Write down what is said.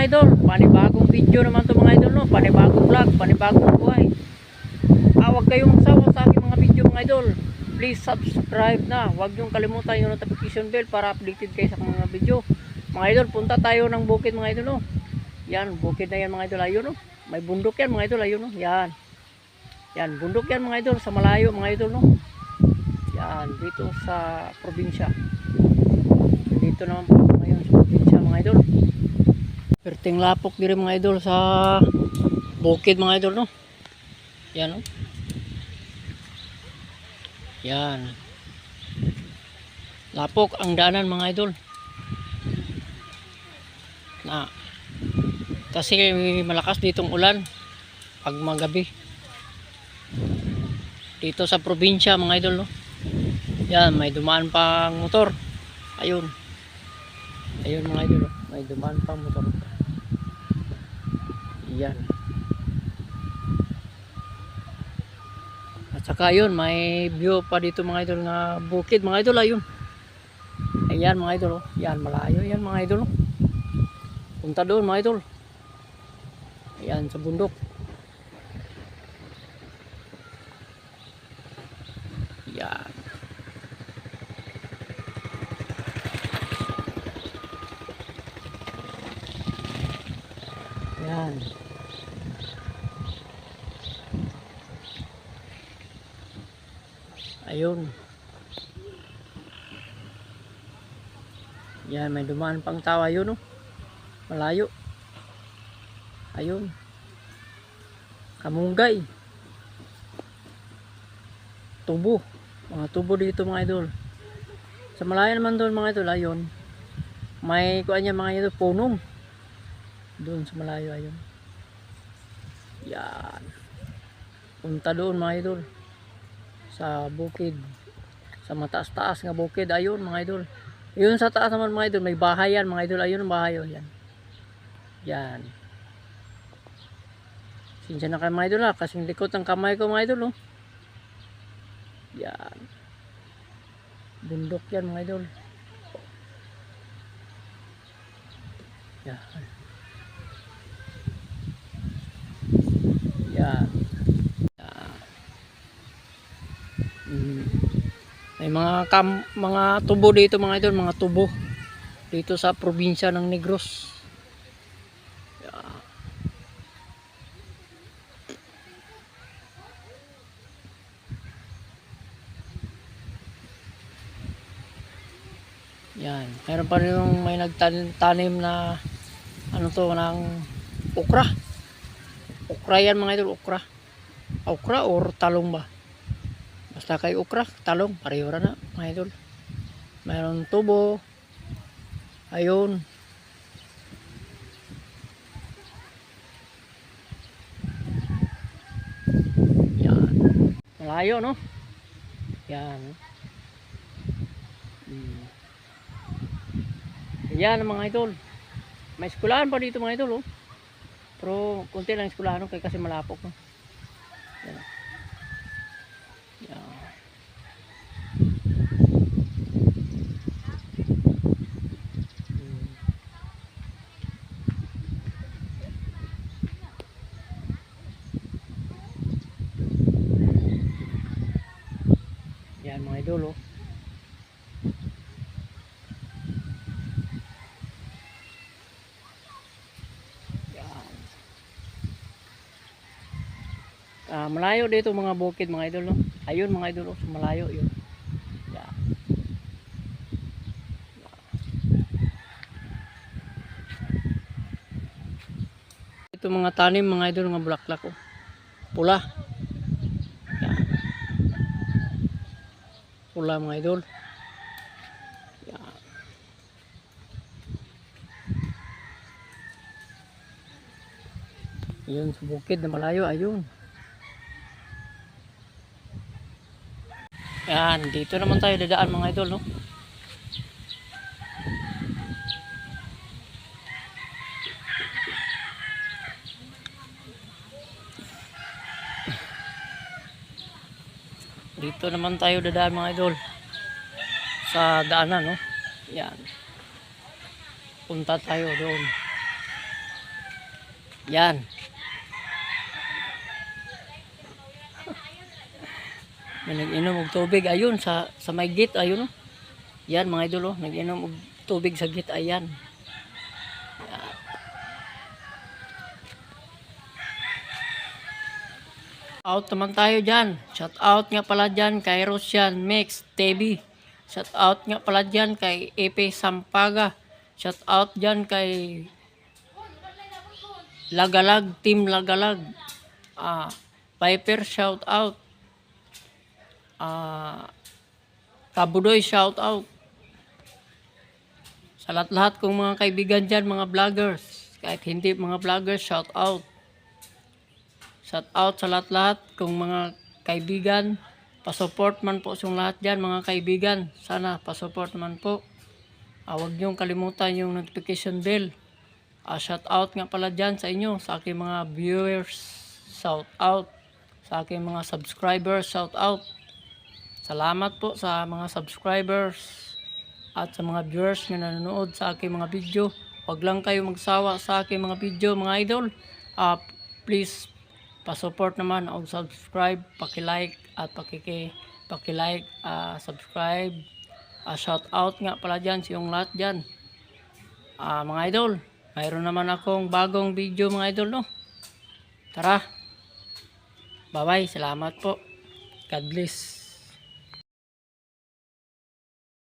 mga idol, panibagong video naman to mga idol, no? Panibagong vlog, panibagong buhay. Huwag kayong magsawa sa aking mga video mga idol. Please subscribe na. Huwag niyong kalimutan yung notification bell para updated kayo sa mga video. Mga idol, punta tayo ng bukid mga idol, no? Yan, bukid na yan mga idol, ayun, no? May bundok yan mga idol, ayun, no? Yan. Yan, bundok yan mga idol, sa malayo mga idol, no? Yan, dito sa probinsya. Dito naman po ngayon sa probinsya mga idol. Perting lapok diri mga idol sa bukid mga idol, no? Yan, no? Yan. Lapok ang daanan mga idol. Na kasi malakas ditong ulan pag magabi. Dito sa probinsya mga idol, no? Yan, may dumaan pang motor. Ayun. Ayun mga idol, no? May dumaan pang motor. Yan. At saka yun, may view pa dito mga idol nga bukid mga idol, ayun. Ayan mga idol, oh. Yan, malayo yan mga idol, oh. Punta doon mga idol. Ayan, sa bundok. Yan. Yan. Ayun. Yan, may dumaan pang tao, ayun, oh. Malayo. Ayun. Kamunggay. Tubo. Mga tubo dito mga idol. Sa malayo naman doon mga idol, ayun. May kuan niya mga idol, punong. Doon sa malayo, ayun. Yan. Punta doon mga idol. Sa bukid. Sa mataas-taas nga bukid, ayun mga idol. Yun sa taas naman mga idol, may bahay yan mga idol, ayun ang bahay, oh, yan. Yan. Sinsya na kayo mga idol, ha, kasing likot ang kamay ko mga idol, oh. Yan. Bundok yan mga idol. Yan. Yan. Yan. May mga tubo dito mga idol, mga tubo dito sa probinsya ng Negros. Yan, meron pa rin yung may nagtanim na ano to, ng okra. Okra yan mga idol, okra. Okra or talong ba? Basta kay okra, talong, pareho na mga idol. Mayroon tubo. Ayun. Yan. Malayo, no? Yan. Yan mga idol. May eskwelahan pa dito mga idol, oh. Pero konti lang eskwelahan, no? Kasi malapok, no? Yan. Yan. Yan mga idol, oh. Malayo dito mga bukid mga idol, no? Ayun mga idol, oh, malayo yun. Yeah. Ito mga tanim mga idol, mga bulaklak, oh. Pula. Yeah. Pula mga idol. Yeah. Yun sa bukid na malayo, ayun. Yan, dito naman tayo dadaan mga idol, no? Dito naman tayo dadaan mga idol. Sa daanan, no? Yan. Punta tayo doon. Yan. May nag-inom og tubig ayun sa may gate ayun. Yan mga idol, nag-inom og tubig sa gate ayan. Out naman tayo dyan. Shout out nga pala dyan kay Rosyan Mix TV. Shout out nga pala dyan kay Epe Sampaga. Shout out dyan kay Lagalag, Team Lagalag. Piper shout out. Kabudoy shout out. Sa lahat-lahat kong mga kaibigan dyan, mga vloggers. Kahit hindi mga vloggers, shout out. Shout out sa lahat-lahat kung mga kaibigan. Pasupport man po sa lahat dyan mga kaibigan. Sana pasupport man po. Huwag niyong kalimutan yung notification bell. Shout out nga pala dyan sa inyo. Sa aking mga viewers, shout out. Sa aking mga subscribers, shout out. Salamat po sa mga subscribers at sa mga viewers na nanonood sa aking mga video. Huwag lang kayo magsawa sa aking mga video mga idol. Please pa-support naman o subscribe, paki-like at paki-like, subscribe. Shout out nga pala dyan sa yung lahat dyan. Mga idol, mayroon naman akong bagong video mga idol, no? Tara. Bye-bye. Salamat po. God bless.